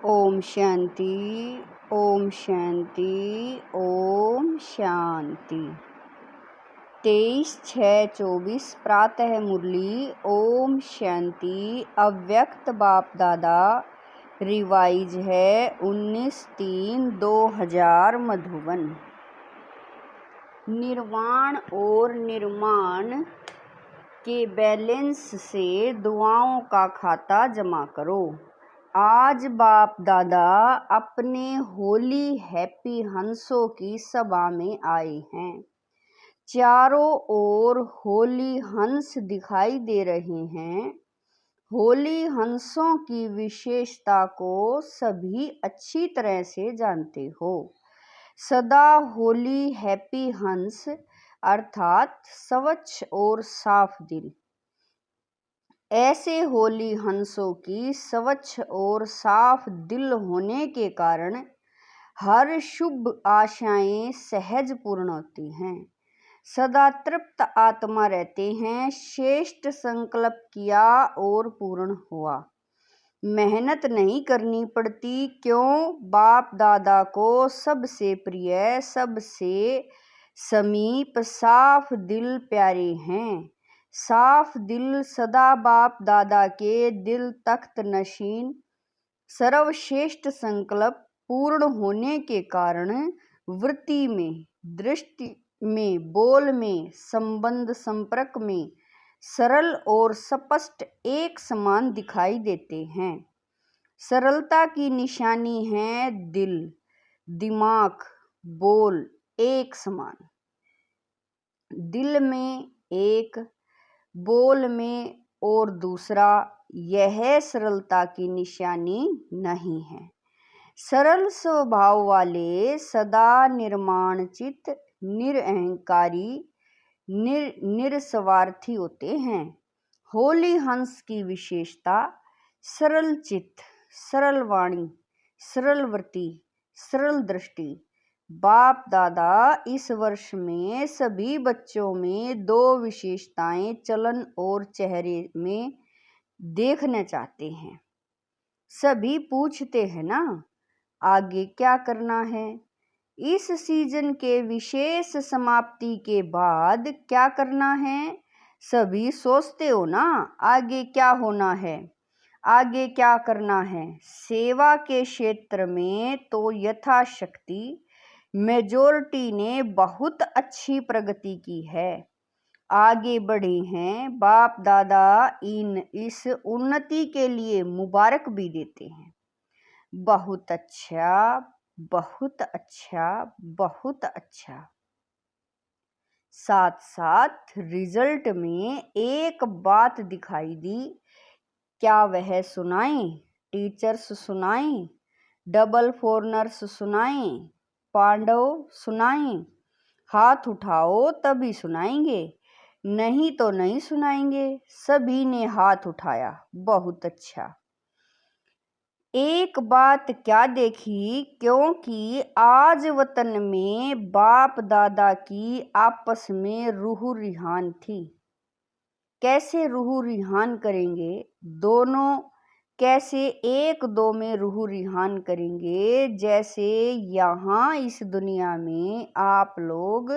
ओम शांति। ओम शांति। ओम शांति। 23/6/24 प्रातः मुरली। ओम शांति। अव्यक्त बाप दादा रिवाइज है 19/3/2000 मधुबन। निर्वाण और निर्माण के बैलेंस से दुआओं का खाता जमा करो। आज बाप दादा अपने होली हैप्पी हंसों की सभा में आए हैं। चारों ओर होली हंस दिखाई दे रहे हैं। होली हंसों की विशेषता को सभी अच्छी तरह से जानते हो। सदा होली हैप्पी हंस अर्थात स्वच्छ और साफ दिल। ऐसे होली हंसों की स्वच्छ और साफ दिल होने के कारण हर शुभ आशाएं सहज पूर्ण होती हैं। सदा तृप्त आत्मा रहते हैं। श्रेष्ठ संकल्प किया और पूर्ण हुआ। मेहनत नहीं करनी पड़ती। क्यों? बाप दादा को सबसे प्रिय, सबसे समीप साफ दिल प्यारे हैं। साफ दिल सदा बाप दादा के दिल तख्त नशीन। सर्वश्रेष्ठ संकल्प पूर्ण होने के कारण वृत्ति में, दृष्टि में, बोल में, संबंध संपर्क में सरल और स्पष्ट एक समान दिखाई देते हैं। सरलता की निशानी है दिल, दिमाग, बोल एक समान। दिल में एक, बोल में और दूसरा, यह सरलता की निशानी नहीं है। सरल स्वभाव वाले सदा निर्माण चित्त, निरअहंकारी, निस्वार्थी होते हैं। होली हंस की विशेषता सरल चित्त, सरल वाणी, सरल वृत्ति, सरल दृष्टि। बाप दादा इस वर्ष में सभी बच्चों में दो विशेषताएं चलन और चेहरे में देखना चाहते हैं। सभी पूछते हैं ना, आगे क्या करना है? इस सीजन के विशेष समाप्ति के बाद क्या करना है? सभी सोचते हो ना, आगे क्या होना है, आगे क्या करना है? सेवा के क्षेत्र में तो यथाशक्ति मेजॉरिटी ने बहुत अच्छी प्रगति की है, आगे बढ़े हैं। बाप दादा इस उन्नति के लिए मुबारक भी देते हैं। बहुत अच्छा, बहुत अच्छा, बहुत अच्छा। साथ साथ रिजल्ट में एक बात दिखाई दी। क्या वह सुनाएं? टीचर्स सुनाएं, डबल फॉरनर्स सुनाएं, पांडव सुनाएं? हाथ उठाओ तभी सुनाएंगे, नहीं तो नहीं सुनाएंगे। सभी ने हाथ उठाया। बहुत अच्छा। एक बात क्या देखी, क्योंकि आज वतन में बाप दादा की आपस में रूह रिहान थी। कैसे रूह रिहान करेंगे? दोनों कैसे एक दो में रूह रिहान करेंगे? जैसे यहाँ इस दुनिया में आप लोग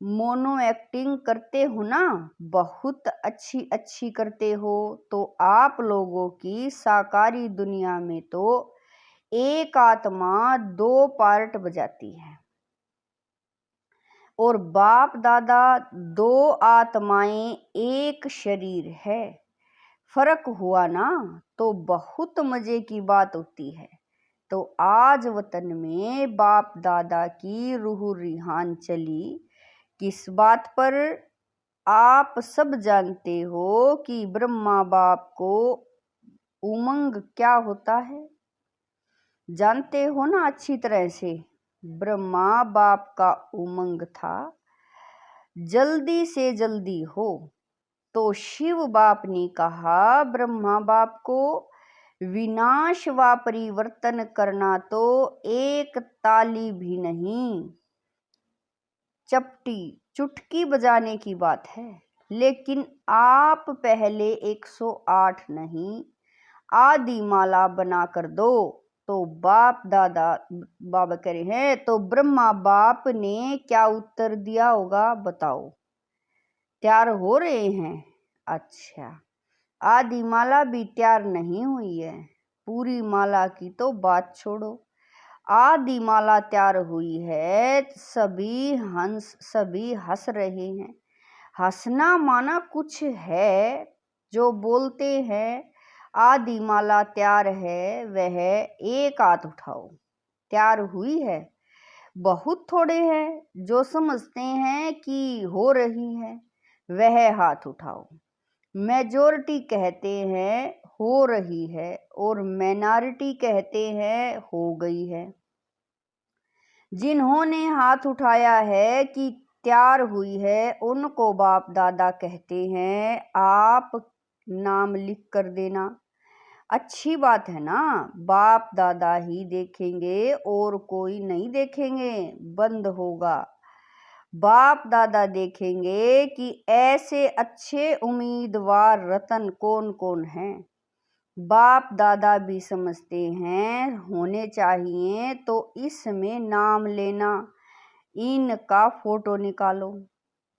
मोनो एक्टिंग करते हो ना, बहुत अच्छी अच्छी करते हो, तो आप लोगों की साकारी दुनिया में तो एक आत्मा दो पार्ट बजाती है और बाप दादा दो आत्माएं एक शरीर है। फर्क हुआ ना, तो बहुत मजे की बात होती है। तो आज वतन में बाप दादा की रूह रिहान चली। किस बात पर? आप सब जानते हो कि ब्रह्मा बाप को उमंग क्या होता है, जानते हो ना अच्छी तरह से। ब्रह्मा बाप का उमंग था जल्दी से जल्दी हो। तो शिव बाप ने कहा ब्रह्मा बाप को, विनाश व परिवर्तन करना तो एक ताली भी नहीं, चुटकी बजाने की बात है। लेकिन आप पहले 108 नहीं, आदि माला बना कर दो। तो बाबा कह रहे हैं, तो ब्रह्मा बाप ने क्या उत्तर दिया होगा बताओ। तैयार हो रहे हैं? अच्छा, आदि माला भी तैयार नहीं हुई है, पूरी माला की तो बात छोड़ो। आदि माला तैयार हुई है, सभी हंस रहे हैं। हंसना माना कुछ है, जो बोलते हैं आदि माला तैयार है, वह एक हाथ उठाओ। तैयार हुई है? बहुत थोड़े हैं जो समझते हैं कि हो रही है, वह हाथ उठाओ। मेजॉरिटी कहते हैं हो रही है और माइनॉरिटी कहते हैं हो गई है। जिन्होंने हाथ उठाया है कि तैयार हुई है, उनको बाप दादा कहते हैं आप नाम लिख कर देना। अच्छी बात है ना, बाप दादा ही देखेंगे और कोई नहीं देखेंगे, बंद होगा। बाप दादा देखेंगे कि ऐसे अच्छे उम्मीदवार रतन कौन कौन हैं। बाप दादा भी समझते हैं होने चाहिए, तो इसमें नाम लेना, इनका फोटो निकालो।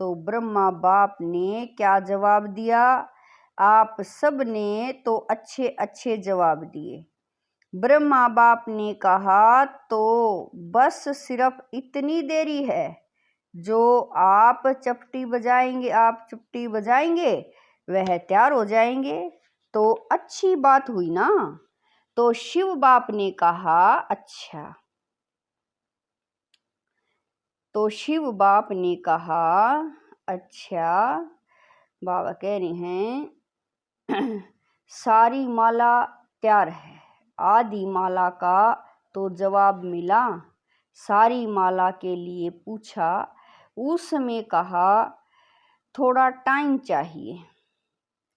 तो ब्रह्मा बाप ने क्या जवाब दिया? आप सब ने तो अच्छे अच्छे जवाब दिए। ब्रह्मा बाप ने कहा, तो बस सिर्फ इतनी देरी है, जो आप चुप्टी बजाएंगे वह तैयार हो जाएंगे। तो अच्छी बात हुई ना। तो शिव बाप ने कहा अच्छा। तो शिव बाप ने कहा अच्छा, बाबा कह रहे हैं सारी माला तैयार है। आदि माला का तो जवाब मिला, सारी माला के लिए पूछा, उसमें कहा थोड़ा टाइम चाहिए।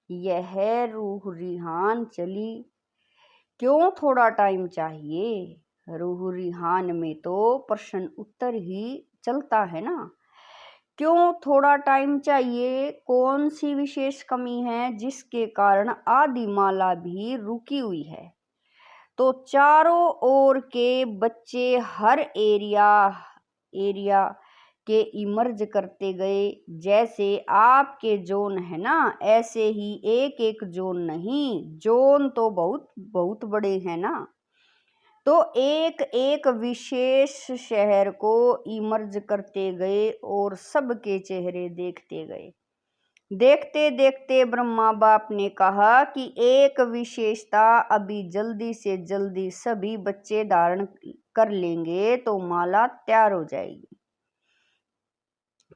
यह रूह रिहान चली। क्यों थोड़ा टाइम चाहिए? रूह रिहान में तो प्रश्न उत्तर ही चलता है ना। क्यों थोड़ा टाइम चाहिए? कौन सी विशेष कमी है जिसके कारण आदि माला भी रुकी हुई है? तो चारों ओर के बच्चे हर एरिया के इमर्ज करते गए। जैसे आपके जोन है ना, ऐसे ही एक एक जोन नहीं, जोन तो बहुत बहुत बड़े हैं ना। तो एक एक विशेष शहर को इमर्ज करते गए और सबके चेहरे देखते गए। देखते देखते ब्रह्मा बाप ने कहा कि एक विशेषता अभी जल्दी से जल्दी सभी बच्चे धारण कर लेंगे तो माला तैयार हो जाएगी।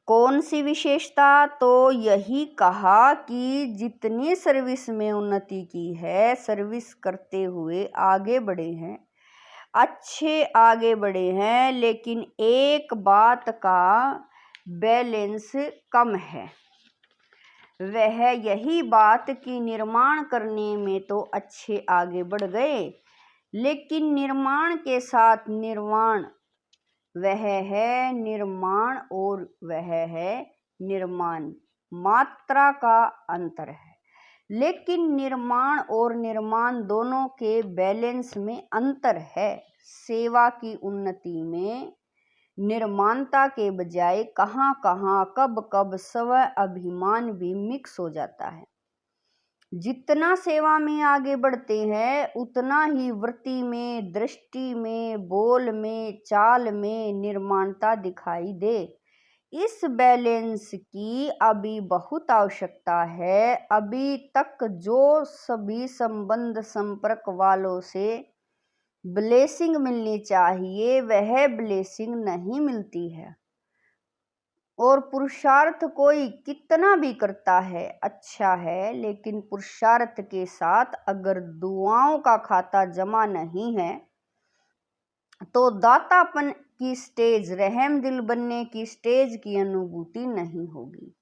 कौन सी विशेषता? तो यही कहा कि जितनी सर्विस में उन्नति की है, सर्विस करते हुए आगे बढ़े हैं, अच्छे आगे बढ़े हैं, लेकिन एक बात का बैलेंस कम है। वह यही बात कि निर्माण करने में तो अच्छे आगे बढ़ गए, लेकिन निर्माण के साथ निर्वाण, वह है निर्माण और वह है निर्माण, मात्रा का अंतर है। लेकिन निर्माण और निर्माण दोनों के बैलेंस में अंतर है। सेवा की उन्नति में निर्माणता के बजाय कहाँ कहाँ कब कब स्व अभिमान भी मिक्स हो जाता है। जितना सेवा में आगे बढ़ते हैं, उतना ही वृत्ति में, दृष्टि में, बोल में, चाल में निर्माणता दिखाई दे। इस बैलेंस की अभी बहुत आवश्यकता है। अभी तक जो सभी संबंध संपर्क वालों से ब्लेसिंग मिलनी चाहिए, वह ब्लेसिंग नहीं मिलती है। और पुरुषार्थ कोई कितना भी करता है अच्छा है, लेकिन पुरुषार्थ के साथ अगर दुआओं का खाता जमा नहीं है, तो दातापन की स्टेज, रहम दिल बनने की स्टेज की अनुभूति नहीं होगी।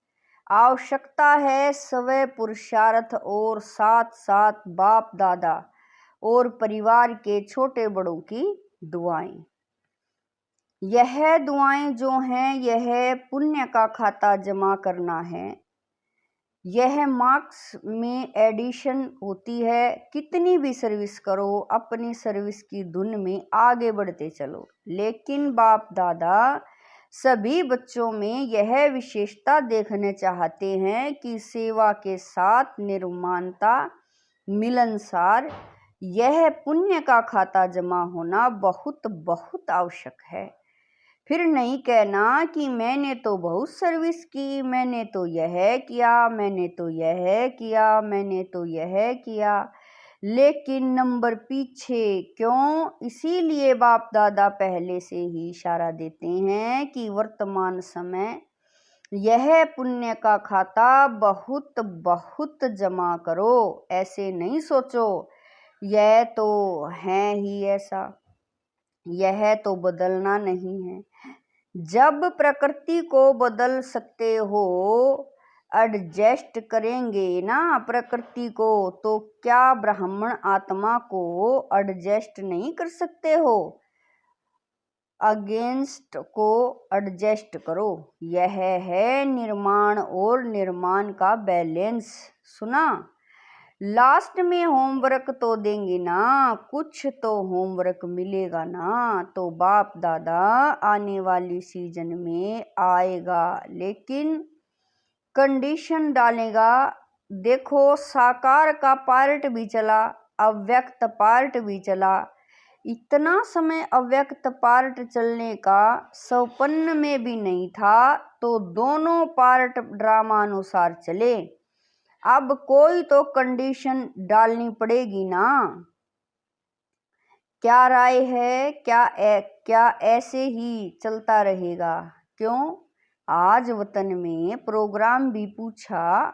आवश्यकता है स्वयं पुरुषार्थ और साथ साथ बाप दादा और परिवार के छोटे बड़ों की दुआएं। यह दुआएं जो हैं, यह पुण्य का खाता जमा करना है। यह मार्क्स में एडिशन होती है। कितनी भी सर्विस करो, अपनी सर्विस की धुन में आगे बढ़ते चलो। लेकिन बाप दादा सभी बच्चों में यह विशेषता देखने चाहते हैं कि सेवा के साथ निर्माणता, मिलनसार, यह पुण्य का खाता जमा होना बहुत बहुत आवश्यक है। फिर नहीं कहना कि मैंने तो बहुत सर्विस की, मैंने तो यह किया, मैंने तो यह किया, मैंने तो यह किया, लेकिन नंबर पीछे क्यों? इसीलिए बाप दादा पहले से ही इशारा देते हैं कि वर्तमान समय यह पुण्य का खाता बहुत बहुत जमा करो। ऐसे नहीं सोचो यह तो है ही ऐसा, यह तो बदलना नहीं है। जब प्रकृति को बदल सकते हो, एडजस्ट करेंगे ना प्रकृति को, तो क्या ब्राह्मण आत्मा को एडजस्ट नहीं कर सकते हो? अगेंस्ट को एडजस्ट करो। यह है निर्माण और निर्माण का बैलेंस। सुना? लास्ट में होमवर्क तो देंगे ना, कुछ तो होमवर्क मिलेगा ना। तो बाप दादा आने वाली सीजन में आएगा, लेकिन कंडीशन डालेगा। देखो, साकार का पार्ट भी चला, अव्यक्त पार्ट भी चला। इतना समय अव्यक्त पार्ट चलने का सौपन्न में भी नहीं था, तो दोनों पार्ट ड्रामानुसार चले। अब कोई तो कंडीशन डालनी पड़ेगी ना। क्या राय है? क्या ऐसे ही चलता रहेगा? क्यों? आज वतन में प्रोग्राम भी पूछा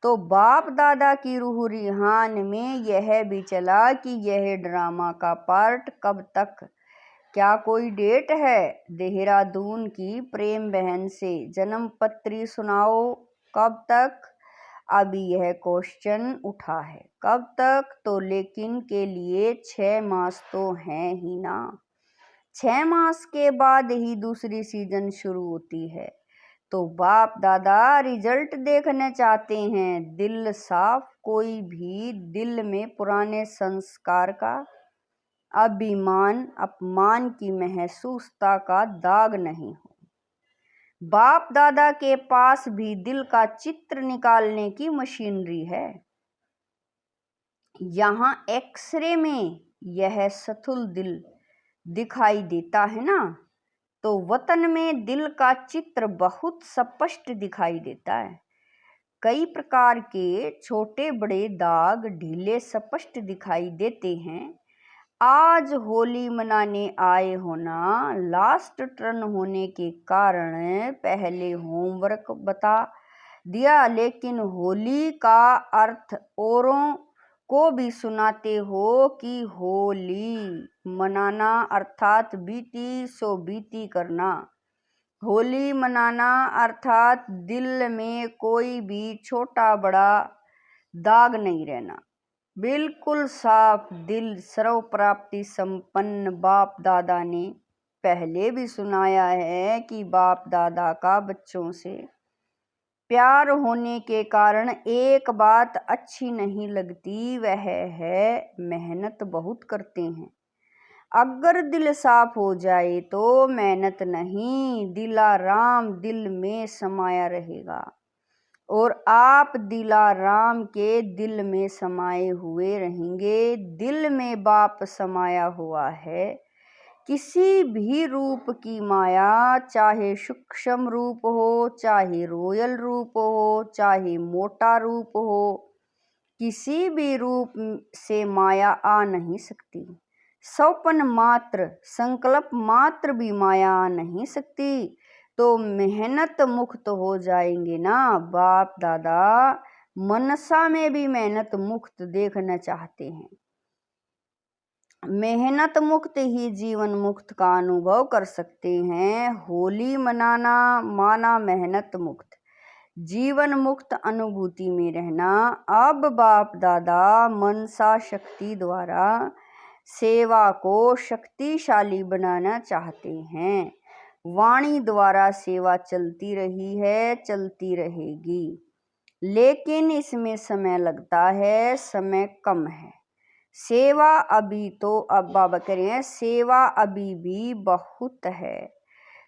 तो बाप दादा की रूह रिहान में यह भी चला कि यह ड्रामा का पार्ट कब तक? क्या कोई डेट है? देहरादून की प्रेम बहन से जन्म पत्री सुनाओ। कब तक? अभी यह क्वेश्चन उठा है, कब तक? तो लेकिन के लिए 6 मास तो हैं ही ना। 6 मास के बाद ही दूसरी सीजन शुरू होती है। तो बाप दादा रिजल्ट देखने चाहते हैं। दिल साफ, कोई भी दिल में पुराने संस्कार का, अभिमान अपमान की महसूसता का दाग नहीं हो। बाप दादा के पास भी दिल का चित्र निकालने की मशीनरी है। यहाँ एक्सरे में यह स्थूल दिल दिखाई देता है ना, तो वतन में दिल का चित्र बहुत स्पष्ट दिखाई देता है। कई प्रकार के छोटे बड़े दाग ढीले स्पष्ट दिखाई देते हैं। आज होली मनाने आए हो ना, लास्ट टर्न होने के कारण पहले होमवर्क बता दिया, लेकिन होली का अर्थ औरों को भी सुनाते हो कि होली मनाना अर्थात बीती सो बीती करना। होली मनाना अर्थात दिल में कोई भी छोटा बड़ा दाग नहीं रहना, बिल्कुल साफ दिल, सर्व प्राप्ति संपन्न। बाप दादा ने पहले भी सुनाया है कि बाप दादा का बच्चों से प्यार होने के कारण एक बात अच्छी नहीं लगती, वह है मेहनत बहुत करते हैं। अगर दिल साफ हो जाए तो मेहनत नहीं, दिलाराम दिल में समाया रहेगा। और आप दिलाराम के दिल में समाये हुए रहेंगे। दिल में बाप समाया हुआ है। किसी भी रूप की माया, चाहे सूक्ष्म रूप हो, चाहे रोयल रूप हो, चाहे मोटा रूप हो, किसी भी रूप से माया आ नहीं सकती। सौपन मात्र, संकल्प मात्र भी माया आ नहीं सकती। तो मेहनत मुक्त हो जाएंगे ना। बाप दादा मनसा में भी मेहनत मुक्त देखना चाहते हैं। मेहनत मुक्त ही जीवन मुक्त का अनुभव कर सकते हैं। होली मनाना माना मेहनत मुक्त, जीवन मुक्त अनुभूति में रहना। अब बाप दादा मनसा शक्ति द्वारा सेवा को शक्तिशाली बनाना चाहते हैं। वाणी द्वारा सेवा चलती रही है, चलती रहेगी। लेकिन इसमें समय लगता है, समय कम है। सेवा अभी तो अब बाबा कह रहे हैं, सेवा अभी भी बहुत है।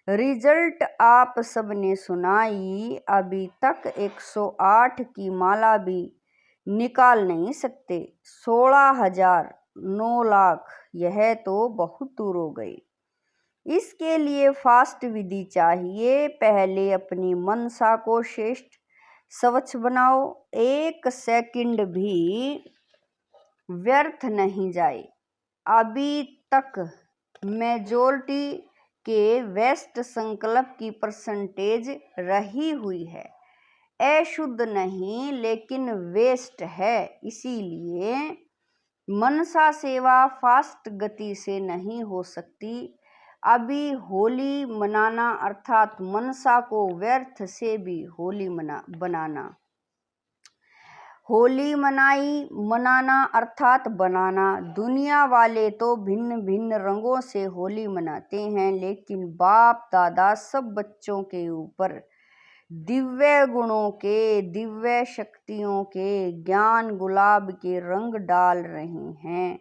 रिजल्ट आप सबने सुनाई, अभी तक 108 की माला भी निकाल नहीं सकते। 16,000, 9 लाख, यह तो बहुत दूर हो गई। इसके लिए फास्ट विधि चाहिए। पहले अपनी मनसा को श्रेष्ठ स्वच्छ बनाओ, 1 सेकंड भी व्यर्थ नहीं जाए। अभी तक मेजोरिटी के वेस्ट संकल्प की परसेंटेज रही हुई है, अशुद्ध नहीं लेकिन वेस्ट है। इसीलिए मनसा सेवा फास्ट गति से नहीं हो सकती। अभी होली मनाना अर्थात मनसा को व्यर्थ से भी होली बनाना। होली मनाना अर्थात बनाना। दुनिया वाले तो भिन्न भिन्न रंगों से होली मनाते हैं, लेकिन बाप दादा सब बच्चों के ऊपर दिव्य गुणों के, दिव्य शक्तियों के, ज्ञान गुलाब के रंग डाल रहे हैं।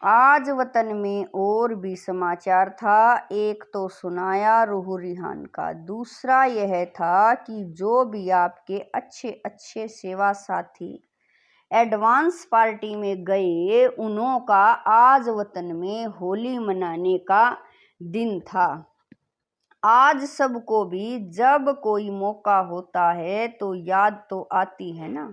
आज वतन में और भी समाचार था। एक तो सुनाया रूह रिहान का, दूसरा यह था कि जो भी आपके अच्छे अच्छे सेवा साथी एडवांस पार्टी में गए, उन्हों का आज वतन में होली मनाने का दिन था। आज सबको भी जब कोई मौका होता है तो याद तो आती है ना,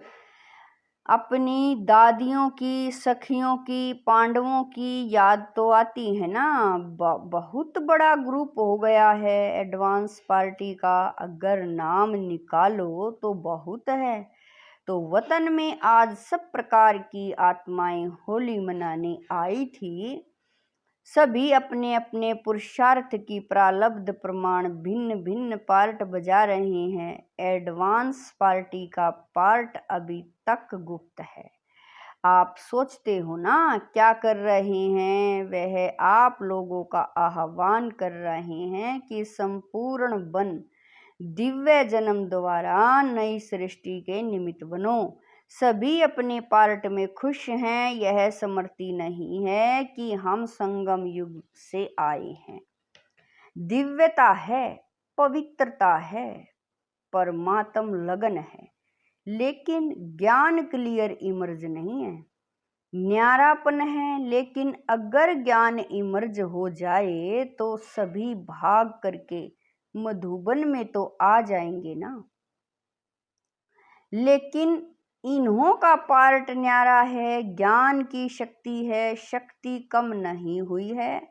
अपनी दादियों की, सखियों की, पांडवों की याद तो आती है ना। बहुत बड़ा ग्रुप हो गया है एडवांस पार्टी का, अगर नाम निकालो तो बहुत है। तो वतन में आज सब प्रकार की आत्माएं होली मनाने आई थी। सभी अपने अपने पुरुषार्थ की प्रारब्ध प्रमाण भिन्न भिन्न पार्ट बजा रहे हैं। एडवांस पार्टी का पार्ट अभी तक गुप्त है। आप सोचते हो ना क्या कर रहे हैं, वह आप लोगों का आह्वान कर रहे हैं कि संपूर्ण बन दिव्य जन्म द्वारा नई सृष्टि के निमित्त बनो। सभी अपने पार्ट में खुश हैं। यह स्मृति नहीं है कि हम संगम युग से आए हैं। दिव्यता है, पवित्रता है, परमात्म लगन है, लेकिन ज्ञान क्लियर इमर्ज नहीं है। न्यारापन है, लेकिन अगर ज्ञान इमर्ज हो जाए तो सभी भाग करके मधुबन में तो आ जाएंगे ना। लेकिन इन्हों का पार्ट न्यारा है, ज्ञान की शक्ति है, शक्ति कम नहीं हुई है।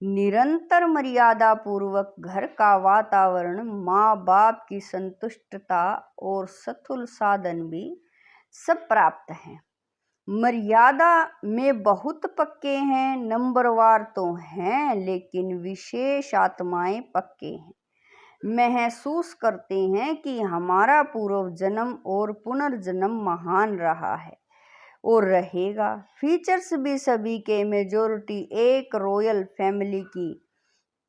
निरंतर मर्यादा पूर्वक घर का वातावरण, माँ बाप की संतुष्टता और सथुल साधन भी सब प्राप्त हैं। मर्यादा में बहुत पक्के हैं, नंबरवार तो हैं, लेकिन विशेष आत्माएं पक्के हैं। महसूस करते हैं कि हमारा पूर्व जन्म और पुनर्जन्म महान रहा है और रहेगा। फीचर्स भी सभी के मेजोरिटी एक रॉयल फैमिली की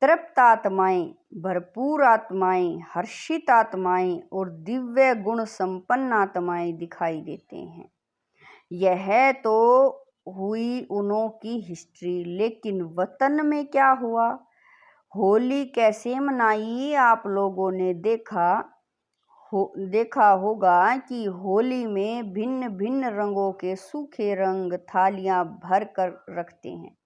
तृप्त आत्माएं, भरपूर आत्माएं, हर्षित आत्माएं और दिव्य गुण संपन्न आत्माएं दिखाई देते हैं। यह तो हुई उन्हों की हिस्ट्री, लेकिन वतन में क्या हुआ, होली कैसे मनाई। आप लोगों ने देखा होगा कि होली में भिन्न भिन्न रंगों के सूखे रंग थालियां भर कर रखते हैं।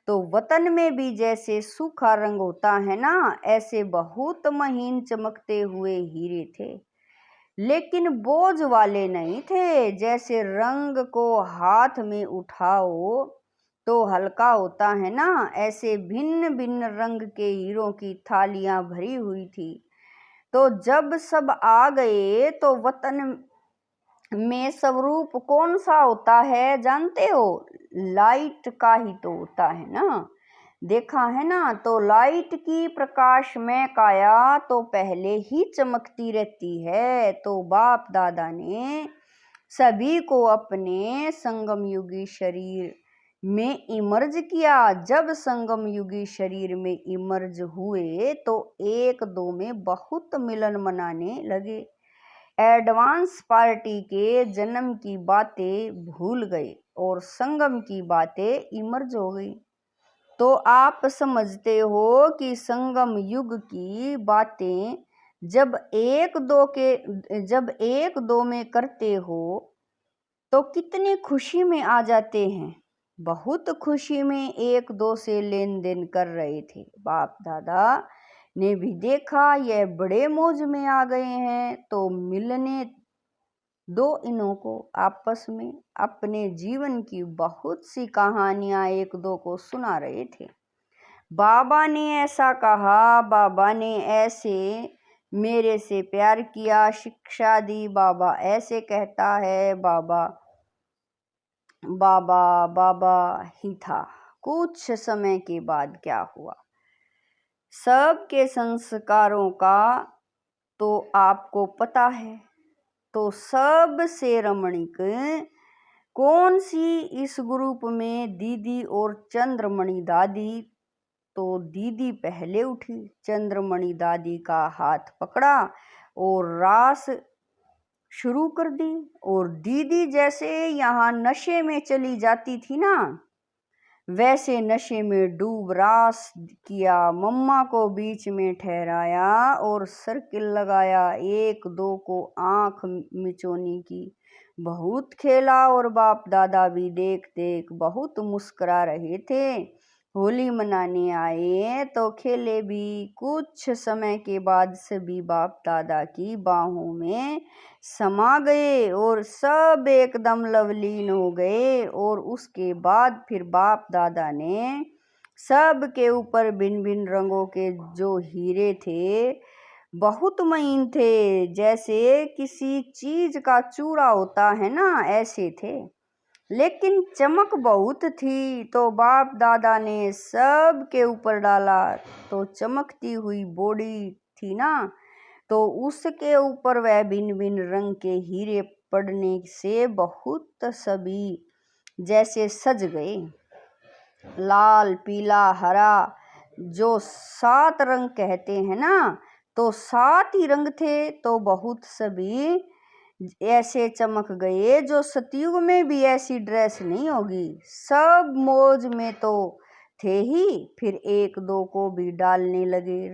तो वतन में भी जैसे सूखा रंग होता है ना, ऐसे बहुत महीन चमकते हुए हीरे थे, लेकिन बोझ वाले नहीं थे। जैसे रंग को हाथ में उठाओ तो हल्का होता है ना, ऐसे भिन्न भिन्न रंग के हीरों की थालियां भरी हुई थी। तो जब सब आ गए तो वतन में स्वरूप कौन सा होता है जानते हो, लाइट का ही तो होता है ना। देखा है ना, तो लाइट की प्रकाश में काया तो पहले ही चमकती रहती है। तो बाप दादा ने सभी को अपने संगम युगी शरीर में इमर्ज किया। जब संगम युगी शरीर में इमर्ज हुए तो एक दो में बहुत मिलन मनाने लगे। एडवांस पार्टी के जन्म की बातें भूल गए और संगम की बातें इमर्ज हो गई। तो आप समझते हो कि संगम युग की बातें जब एक दो में करते हो तो कितनी खुशी में आ जाते हैं। बहुत खुशी में एक दो से लेन देन कर रहे थे। बाप दादा ने भी देखा यह बड़े मौज में आ गए हैं, तो मिलने दो इन्हों को आपस में। अपने जीवन की बहुत सी कहानियां एक दो को सुना रहे थे। बाबा ने ऐसा कहा, बाबा ने ऐसे मेरे से प्यार किया, शिक्षा दी, बाबा ऐसे कहता है, बाबा बाबा बाबा ही था। कुछ समय के बाद क्या हुआ, सबके संस्कारों का तो आपको पता है। तो सबसे रमणीक कौन सी इस ग्रुप में, दीदी और चंद्रमणि दादी? तो दीदी पहले उठी, चंद्रमणि दादी का हाथ पकड़ा और रास शुरू कर दी। और दीदी जैसे यहाँ नशे में चली जाती थी ना, वैसे नशे में डूब रास किया। मम्मा को बीच में ठहराया और सर्किल लगाया, एक दो को आंख मिचोनी की। बहुत खेला और बाप दादा भी देख देख बहुत मुस्कुरा रहे थे। होली मनाने आए तो खेले भी। कुछ समय के बाद सभी बाप दादा की बाहों में समा गए और सब एकदम लवलीन हो गए। और उसके बाद फिर बाप दादा ने सब के ऊपर भिन्न भिन्न रंगों के जो हीरे थे, बहुत महीन थे, जैसे किसी चीज का चूड़ा होता है ना, ऐसे थे, लेकिन चमक बहुत थी। तो बाप दादा ने सब के ऊपर डाला तो चमकती हुई बॉडी थी ना, तो उसके ऊपर वह भिन्न भिन्न रंग के हीरे पड़ने से बहुत सभी जैसे सज गए। लाल, पीला, हरा, जो 7 रंग कहते हैं ना, तो 7 ही रंग थे। तो बहुत सभी ऐसे चमक गए जो सतयुग में भी ऐसी ड्रेस नहीं होगी। सब मौज में तो थे ही, फिर एक दो को भी डालने लगे।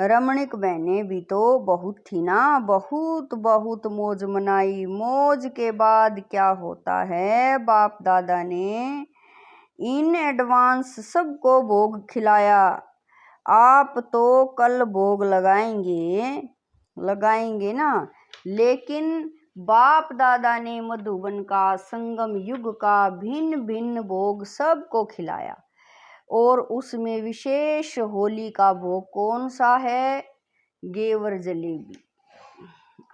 रमणीक बहनें भी तो बहुत थी ना, बहुत बहुत मौज मनाई। मौज के बाद क्या होता है, बाप दादा ने इन एडवांस सबको भोग खिलाया। आप तो कल भोग लगाएंगे ना, लेकिन बाप दादा ने मधुबन का, संगम युग का भिन्न भिन्न भोग सबको खिलाया। और उसमें विशेष होली का भोग कौन सा है? घेवर जलेबी।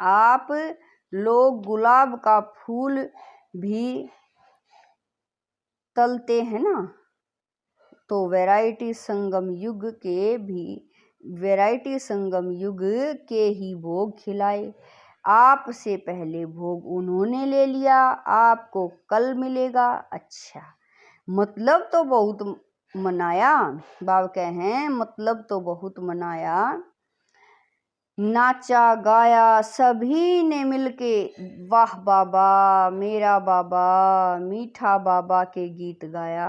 आप लोग गुलाब का फूल भी तलते हैं ना, तो वैरायटी संगम युग के ही भोग खिलाए। आपसे पहले भोग उन्होंने ले लिया, आपको कल मिलेगा। अच्छा, मतलब तो बहुत मनाया। बाबा कहें मतलब तो बहुत मनाया, नाचा गाया सभी ने मिलके। वाह बाबा, मेरा बाबा, मीठा बाबा के गीत गाया।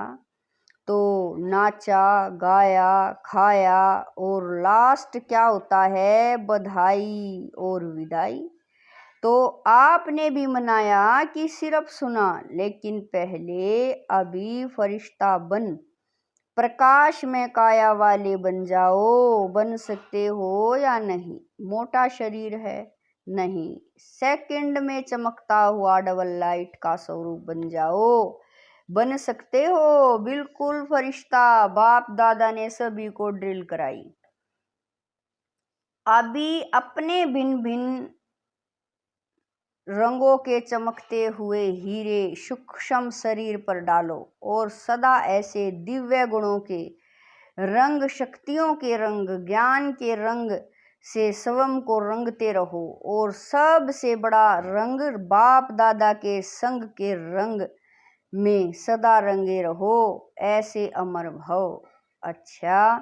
तो नाचा गाया, खाया, और लास्ट क्या होता है, बधाई और विदाई। तो आपने भी मनाया कि सिर्फ सुना, लेकिन पहले अभी फरिश्ता बन, प्रकाश में काया वाले बन जाओ। बन सकते हो या नहीं? मोटा शरीर है, नहीं, सेकंड में चमकता हुआ डबल लाइट का स्वरूप बन जाओ। बन सकते हो, बिल्कुल फरिश्ता। बाप दादा ने सभी को ड्रिल कराई। अभी अपने भिन्न भिन्न रंगों के चमकते हुए हीरे सूक्ष्म शरीर पर डालो और सदा ऐसे दिव्य गुणों के रंग, शक्तियों के रंग, ज्ञान के रंग से स्वयं को रंगते रहो। और सबसे बड़ा रंग बाप दादा के संग के रंग में सदा रंगे रहो, ऐसे अमर भव। अच्छा,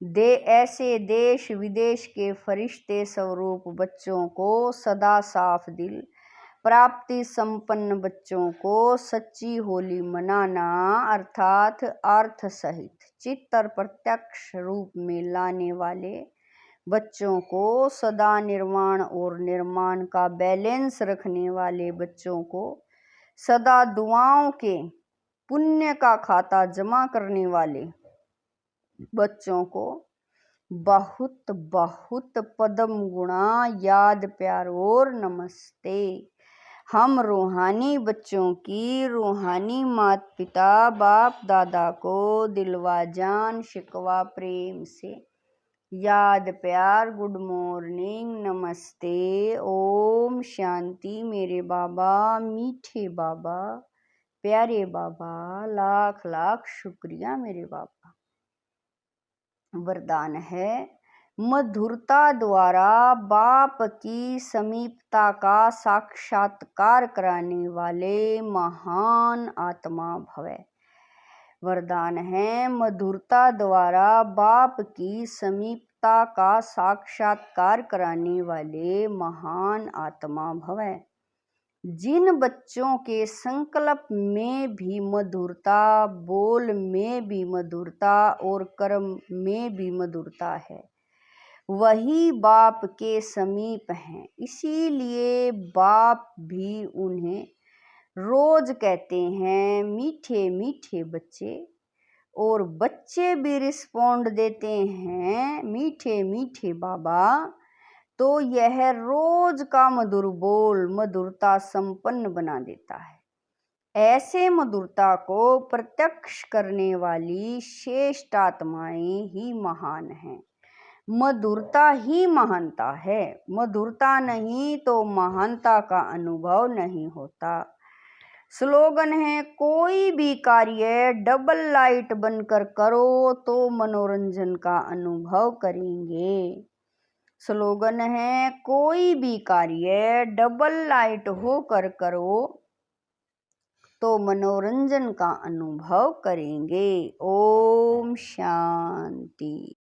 ऐसे देश विदेश के फरिश्ते स्वरूप बच्चों को सदा साफ दिल प्राप्ति संपन्न बच्चों को सच्ची होली मनाना अर्थात अर्थ सहित चित्त और प्रत्यक्ष रूप में लाने वाले बच्चों को सदा निर्वाण और निर्माण का बैलेंस रखने वाले बच्चों को सदा दुआओं के पुण्य का खाता जमा करने वाले बच्चों को बहुत बहुत पदम गुणा याद प्यार और नमस्ते। हम रूहानी बच्चों की रूहानी माता पिता बाप दादा को दिलवा जान शिकवा प्रेम से याद प्यार गुड मॉर्निंग नमस्ते ओम शांति। मेरे बाबा मीठे बाबा प्यारे बाबा लाख लाख शुक्रिया मेरे बाबा। वरदान है मधुरता द्वारा बाप की समीपता का साक्षात्कार कराने वाले महान आत्मा भव। वरदान है मधुरता द्वारा बाप की समीपता का साक्षात्कार कराने वाले महान आत्मा भव। जिन बच्चों के संकल्प में भी मधुरता, बोल में भी मधुरता और कर्म में भी मधुरता है, वही बाप के समीप हैं। इसीलिए बाप भी उन्हें रोज कहते हैं मीठे मीठे बच्चे, और बच्चे भी रिस्पॉन्ड देते हैं मीठे मीठे बाबा। तो यह रोज का मधुर बोल मधुरता संपन्न बना देता है। ऐसे मधुरता को प्रत्यक्ष करने वाली श्रेष्ठ आत्माएं ही महान हैं। मधुरता ही महानता है। मधुरता नहीं तो महानता का अनुभव नहीं होता। स्लोगन है कोई भी कार्य डबल लाइट बनकर करो तो मनोरंजन का अनुभव करेंगे। स्लोगन है कोई भी कार्य डबल लाइट होकर करो तो मनोरंजन का अनुभव करेंगे। ओम शांति।